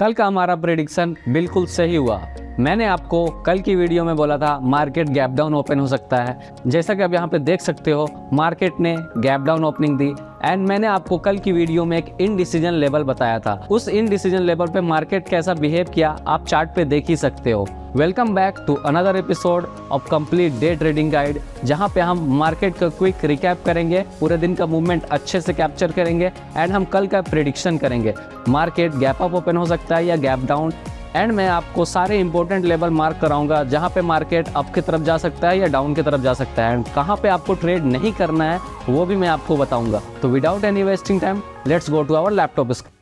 कल का हमारा प्रेडिक्शन बिल्कुल सही हुआ। मैंने आपको कल की वीडियो में बोला था मार्केट गैप डाउन ओपन हो सकता है। जैसा कि आप यहाँ पे देख सकते हो मार्केट ने gap down opening the and मैंने आपको कल की वीडियो में एक इनडिसीजन लेवल बताया था। उस इनडिसीजन लेवल पे मार्केट कैसा बिहेव किया आप चार्ट पे देख ही सकते हो। Welcome back to another episode of complete day trading guide, जहां पे हम मार्केट का क्विक रिकैप करेंगे, पूरे दिन का मूवमेंट अच्छे से कैप्चर करेंगे एंड हम कल का प्रेडिक्शन करेंगे। मार्केट गैप अप ओपन हो सकता है या गैप डाउन, एंड मैं आपको सारे इंपॉर्टेंट लेवल मार्क कराऊंगा जहां पे मार्केट अप की तरफ जा सकता है या डाउन की तरफ जा सकता है, एंड कहां पे आपको ट्रेड नहीं करना है वो भी मैं आपको बताऊंगा। तो without any wasting time let's go to our laptop screen.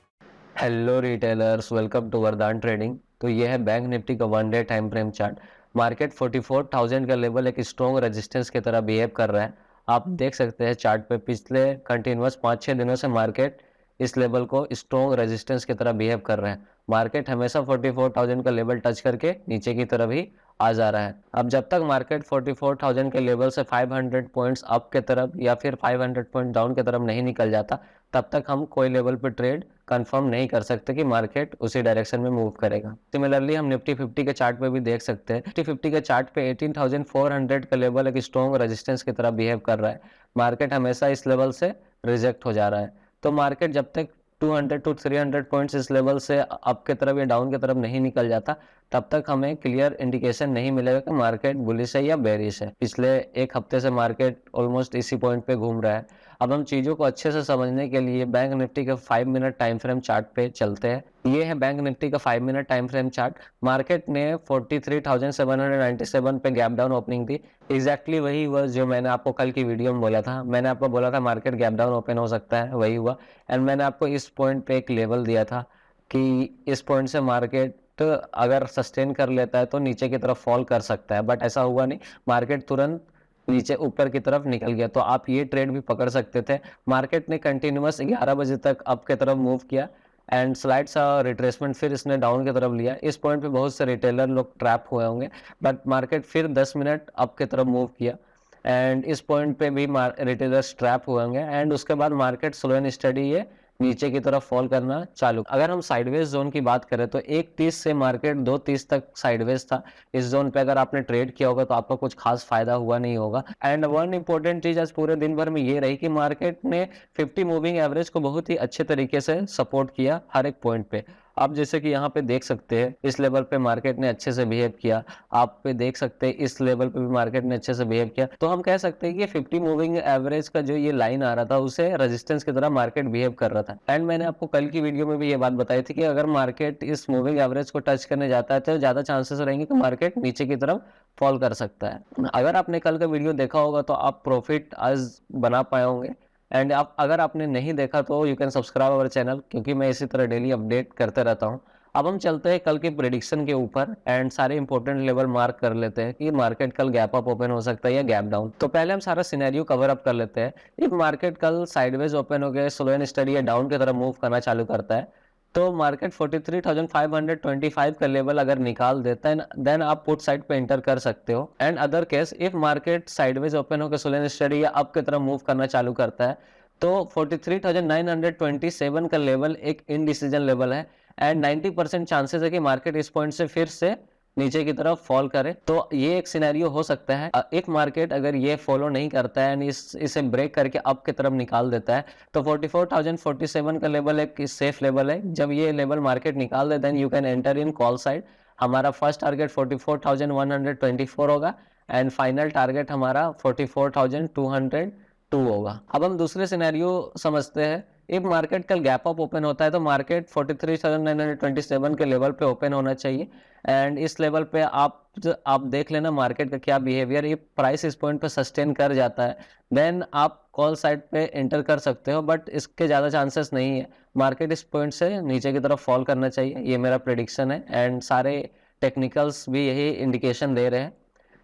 Hello retailers, welcome to Vardan trading. तो ये है बैंक निफ्टी का 1 day time frame chart. Market 44,000 का लेवल एक स्ट्रॉन्ग रेजिस्टेंस की तरह बिहेव कर रहा है। आप देख सकते हैं चार्ट पे पिछले कंटिन्यूअस 5-6 दिनों से मार्केट इस लेवल को स्ट्रॉन्ग रेजिस्टेंस की तरह बिहेव कर रहे हैं। मार्केट हमेशा 44,000 का लेवल टच करके नीचे की तरफ ही आ जा रहा है। अब जब तक मार्केट 44,000 के लेवल से 500 पॉइंट्स अप के तरफ या फिर 500 पॉइंट डाउन की तरफ नहीं निकल जाता, तब तक हम कोई लेवल पे ट्रेड कंफर्म नहीं कर सकते कि मार्केट उसी डायरेक्शन में मूव करेगा। सिमिलरली हम निफ्टी 50 के चार्ट पे भी देख सकते हैं। निफ्टी 50 के चार्ट पे 18,400 का लेवल एक स्ट्रॉन्ग रेजिस्टेंस की तरह बिहेव कर रहा है। मार्केट हमेशा इस लेवल से रिजेक्ट हो जा रहा है। तो मार्केट जब तक 200 टू 300 पॉइंट्स इस लेवल से अप के तरफ या डाउन की तरफ नहीं निकल जाता, तब तक हमें क्लियर इंडिकेशन नहीं मिलेगा कि मार्केट बुलिश है या बेरिश है। पिछले एक हफ्ते से मार्केट ऑलमोस्ट इसी पॉइंट पे घूम रहा है। अब हम चीज़ों को अच्छे से समझने के लिए बैंक निफ्टी के 5 मिनट टाइम फ्रेम चार्ट पे चलते हैं। ये है बैंक निफ्टी का 5 minute time frame chart. Market ने 43,797 पे गैप डाउन ओपनिंग दी। एग्जैक्टली वही हुआ जो मैंने आपको कल की वीडियो में बोला था। मैंने आपको बोला था मार्केट गैप डाउन ओपन हो सकता है, वही हुआ। एंड मैंने आपको इस पॉइंट पे एक लेवल दिया था कि इस पॉइंट से मार्केट अगर सस्टेन कर लेता है तो नीचे की तरफ फॉल कर सकता है, बट ऐसा हुआ नहीं। मार्केट तुरंत नीचे ऊपर की तरफ निकल गया, तो आप ये ट्रेड भी पकड़ सकते थे। मार्केट ने कंटिन्यूअस 11 बजे तक अप की तरफ मूव किया एंड स्लाइड सा रिट्रेसमेंट फिर इसने डाउन की तरफ लिया। इस पॉइंट पे बहुत से रिटेलर लोग ट्रैप हुए होंगे, बट मार्केट फिर 10 मिनट अप की तरफ मूव किया एंड इस पॉइंट पे भी रिटेलर्स ट्रैप हुए होंगे एंड उसके बाद मार्केट स्लो एंड स्टडी ये नीचे की तरफ फॉल करना चालू। अगर हम साइडवेज जोन की बात करें तो 1:30 से मार्केट 2:30 तक साइडवेज था। इस जोन पे अगर आपने ट्रेड किया होगा तो आपका कुछ खास फायदा हुआ नहीं होगा। एंड वन इंपॉर्टेंट चीज आज पूरे दिन भर में ये रही कि मार्केट ने 50 मूविंग एवरेज को बहुत ही अच्छे तरीके से सपोर्ट किया हर एक पॉइंट पे। आप जैसे कि यहाँ पे देख सकते हैं इस लेवल पे मार्केट ने अच्छे से बिहेव किया। आप पे देख सकते हैं इस लेवल पे भी मार्केट ने अच्छे से बिहेव किया। तो हम कह सकते हैं कि 50 मूविंग एवरेज का जो ये लाइन आ रहा था उसे रेजिस्टेंस की तरह मार्केट बिहेव कर रहा था। एंड मैंने आपको कल की वीडियो में भी ये बात बताई थी कि अगर मार्केट इस मूविंग एवरेज को टच करने जाता है तो ज्यादा चांसेस रहेंगे कि मार्केट नीचे की तरफ फॉल कर सकता है। अगर आपने कल का वीडियो देखा होगा तो आप प्रॉफिट आज बना पाए होंगे। एंड आप अगर आपने नहीं देखा तो you can subscribe our channel, क्योंकि मैं इसी तरह डेली अपडेट करते रहता हूँ। अब हम चलते हैं कल की प्रेडिक्शन के ऊपर एंड सारे इंपॉर्टेंट लेवल मार्क कर लेते हैं कि मार्केट कल गैप अप ओपन हो सकता है या गैप डाउन। तो पहले हम सारा सिनेरियो कवर अप कर लेते हैं। एक मार्केट कल साइडवेज ओपन हो गया, स्लो एंड स्टडी या डाउन की तरफ मूव करना चालू करता है, तो मार्केट 43,525 का लेवल अगर निकाल देता है देन आप पुट साइड पे एंटर कर सकते हो। And other case if market sideways open होकर स्लो एंड स्टडी या अप की तरफ मूव करना चालू करता है तो 43,927 का लेवल एक इनडिसीजन लेवल है एंड 90% चांसेस है कि मार्केट इस पॉइंट से फिर से नीचे की तरफ फॉल करे। तो ये एक सिनेरियो हो सकता है। एक मार्केट अगर ये फॉलो नहीं करता है इसे ब्रेक करके अप की तरफ निकाल देता है तो 44,047 का लेवल एक सेफ लेवल है। जब ये लेवल मार्केट निकाल देता है you can enter in call side. हमारा फर्स्ट टारगेट 44,124 होगा एंड फाइनल टारगेट हमारा 44,202 होगा। अब हम दूसरे सिनेरियो समझते हैं। एक मार्केट कल गैप अप ओपन होता है तो मार्केट 43,927 के लेवल पे ओपन होना चाहिए एंड इस लेवल पे आप देख लेना मार्केट का क्या बिहेवियर। ये प्राइस इस पॉइंट पे सस्टेन कर जाता है देन आप कॉल साइड पे एंटर कर सकते हो, बट इसके ज़्यादा चांसेस नहीं है। मार्केट इस पॉइंट से नीचे की तरफ फॉल करना चाहिए, ये मेरा प्रेडिक्शन है एंड सारे टेक्निकल्स भी यही इंडिकेशन दे रहे हैं।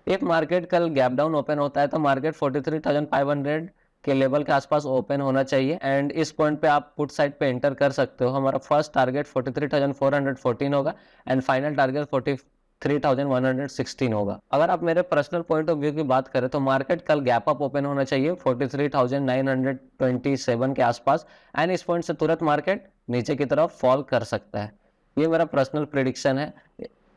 एक मार्केट कल गैप डाउन ओपन होता है तो मार्केट 43,500 के लेवल के आसपास ओपन होना चाहिए एंड इस पॉइंट पे आप पुट साइड पे एंटर कर सकते हो। हमारा फर्स्ट टारगेट 43,414 होगा एंड फाइनल टारगेट 43,116 होगा। अगर आप मेरे पर्सनल पॉइंट ऑफ व्यू की बात करें तो मार्केट कल गैप अप ओपन होना चाहिए 43,927 के आसपास एंड इस पॉइंट से तुरंत मार्केट नीचे की तरफ फॉल कर सकता है। ये मेरा पर्सनल प्रेडिक्शन है।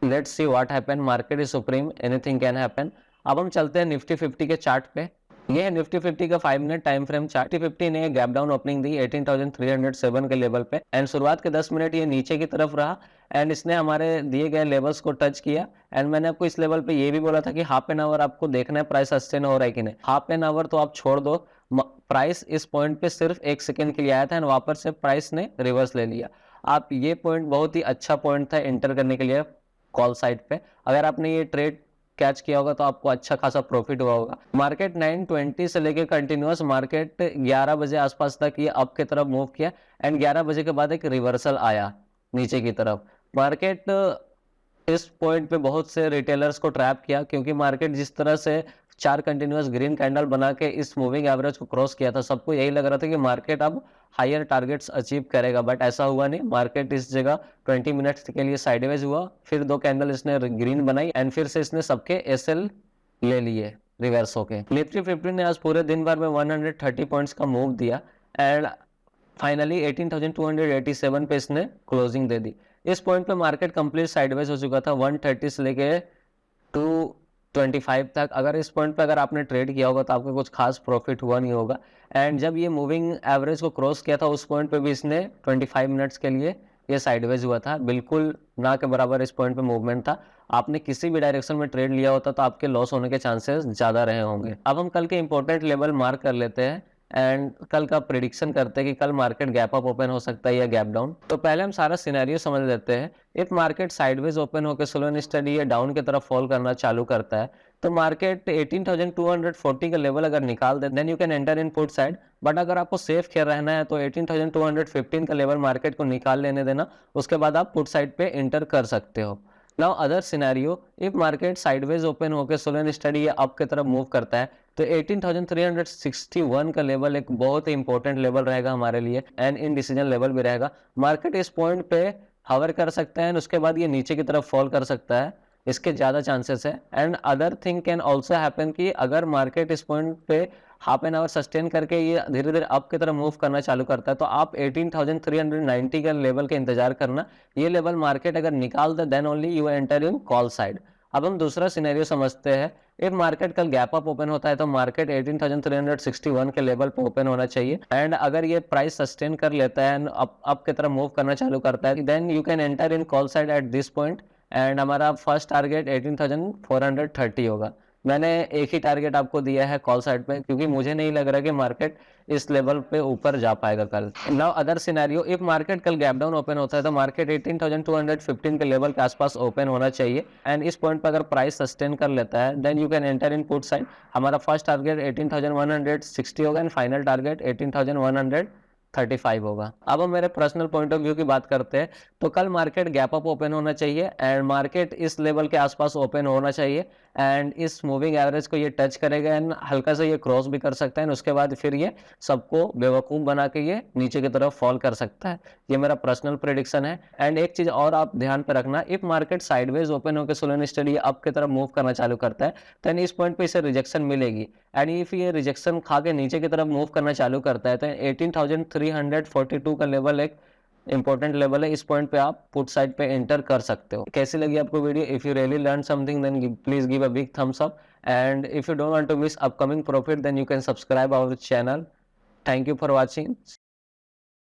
Let's see what happen, market is supreme, anything can happen. अब हम चलते हैं निफ्टी 50 के चार्ट पे। ये है निफ्टी 50 का 5 minute time frame chart. Nifty 50 ने गैप डाउन ओपनिंग दी 18,307 के लेवल पे एंड शुरुआत के 10 मिनट ये नीचे की तरफ रहा एंड इसने हमारे दिए गए लेवल्स को टच किया एंड मैंने आपको इस लेवल पे ये भी बोला था कि हाफ एन आवर आपको देखना है प्राइस सस्टेन हो रहा है कि नहीं। हाफ एन आवर तो आप छोड़ दो, प्राइस इस पॉइंट पे सिर्फ 1 सेकंड के लिए आया था एंड वापस से प्राइस ने रिवर्स ले लिया। आप ये पॉइंट बहुत ही अच्छा पॉइंट था एंटर करने के लिए कॉल साइड पे। अगर आपने ये ट्रेड कैच किया होगा तो आपको अच्छा खासा प्रॉफिट हुआ होगा। मार्केट 9:20 से लेकर कंटिन्यूअस मार्केट 11 बजे आसपास तक ये अप की तरफ मूव किया एंड 11 बजे के बाद एक रिवर्सल आया नीचे की तरफ। मार्केट इस पॉइंट पे बहुत से रिटेलर्स को ट्रैप किया क्योंकि मार्केट जिस तरह से 4 कंटिन्यूअस ग्रीन कैंडल बना के इस मूविंग एवरेज को क्रॉस किया था, सबको यही लग रहा था कि मार्केट अब हायर टारगेट्स अचीव करेगा, बट ऐसा हुआ नहीं। मार्केट इस जगह 20 मिनट्स के लिए साइडवेज हुआ, फिर 2 कैंडल इसने ग्रीन बनाई एंड फिर से इसने सबके एसएल ले लिए रिवर्स होके। निफ्टी 50 ने आज पूरे दिन भर में 130 पॉइंट्स का मूव दिया एंड फाइनली 18,287 पे इसने क्लोजिंग दे दी। इस पॉइंट पे मार्केट कंप्लीट साइडवेज हो चुका था 130 से लेके 225 तक। अगर इस पॉइंट पे अगर आपने ट्रेड किया होगा तो आपको कुछ खास प्रॉफिट हुआ नहीं होगा एंड जब ये मूविंग एवरेज को क्रॉस किया था उस पॉइंट पे भी इसने 25 मिनट्स के लिए ये साइडवेज हुआ था, बिल्कुल ना के बराबर इस पॉइंट पे मूवमेंट था। आपने किसी भी डायरेक्शन में ट्रेड लिया होता तो आपके लॉस होने के चांसेस ज्यादा रहे होंगे। अब हम कल के इंपॉर्टेंट लेवल मार्क कर लेते हैं एंड कल का प्रिडिक्शन करते हैं कि कल मार्केट गैप अप ओपन हो सकता है या गैप डाउन। तो पहले हम सारा सिनेरियो समझ लेते हैं। इफ मार्केट साइडवेज ओपन होकर स्लो एंड स्टडी या डाउन की तरफ फॉल करना चालू करता है तो मार्केट 18,240 का लेवल अगर निकाल दे then you can enter in put side. But अगर आपको सेफ खेल रहना है तो 18,215 का लेवल मार्केट को निकाल लेने देना, उसके बाद आप पुट साइड पे एंटर कर सकते हो। Now other scenario, if market sideways open होकर स्लो एंड स्टडी या अप की तरफ मूव करता है तो 18,361 का लेवल एक बहुत ही इंपॉर्टेंट लेवल रहेगा हमारे लिए एंड इन डिसीजन लेवल भी रहेगा। मार्केट इस पॉइंट पे हवर कर सकता है एंड उसके बाद ये नीचे की तरफ फॉल कर सकता है, इसके ज़्यादा चांसेस है। And other thing can also happen कि अगर मार्केट इस पॉइंट पे हाफ एन आवर सस्टेन करके ये धीरे धीरे अप की तरफ मूव करना चालू करता है तो आप 18,390 का लेवल का इंतजार करना। ये लेवल मार्केट अगर निकाल दे then only you enter in call side. अब हम दूसरा सिनेरियो समझते हैं। इफ मार्केट कल गैप अप ओपन होता है तो मार्केट 18,361 के लेवल पर ओपन होना चाहिए एंड अगर ये प्राइस सस्टेन कर लेता है एंड अप की तरफ मूव करना चालू करता है then you can enter in call side at this point and हमारा फर्स्ट टारगेट 18,430 होगा। मैंने एक ही टारगेट आपको दिया है कॉल साइड पे क्योंकि मुझे नहीं लग रहा कि मार्केट इस लेवल पे ऊपर जा पाएगा कल। Now other scenario, if market कल गैप डाउन ओपन होता है तो मार्केट 18,215 के लेवल के आसपास ओपन होना चाहिए एंड इस पॉइंट पर अगर प्राइस सस्टेन कर लेता है then you can enter in put side. हमारा फर्स्ट टारगेट 18,160 होगा एंड फाइनल टारगेट 18,135 होगा। अब हम मेरे पर्सनल पॉइंट ऑफ व्यू की बात करते हैं तो कल मार्केट गैप अप ओपन होना चाहिए एंड मार्केट इस लेवल के आसपास ओपन होना चाहिए एंड इस मूविंग एवरेज को ये टच करेगा एंड हल्का सा ये क्रॉस भी कर सकता है, उसके बाद फिर ये सबको बेवकूफ़ बना के ये नीचे की तरफ फॉल कर सकता है। ये मेरा पर्सनल प्रेडिक्शन है। एंड एक चीज़ और आप ध्यान पे रखना, इफ मार्केट साइडवेज ओपन होकर स्लो एंड स्टडी अप की तरफ मूव करना चालू करता है तो इस पॉइंट पे इसे रिजेक्शन मिलेगी एंड इफ ये रिजेक्शन खा के नीचे की तरफ मूव करना चालू करता है तो 18,342 का लेवल एक इंपॉर्टेंट लेवल है। इस पॉइंट पे आप पुट साइड पे एंटर कर सकते हो। कैसी लगी आपको video? If you really learn something then please give a big thumbs up and if you don't want to miss upcoming profit then you can subscribe our channel. Thank you for watching.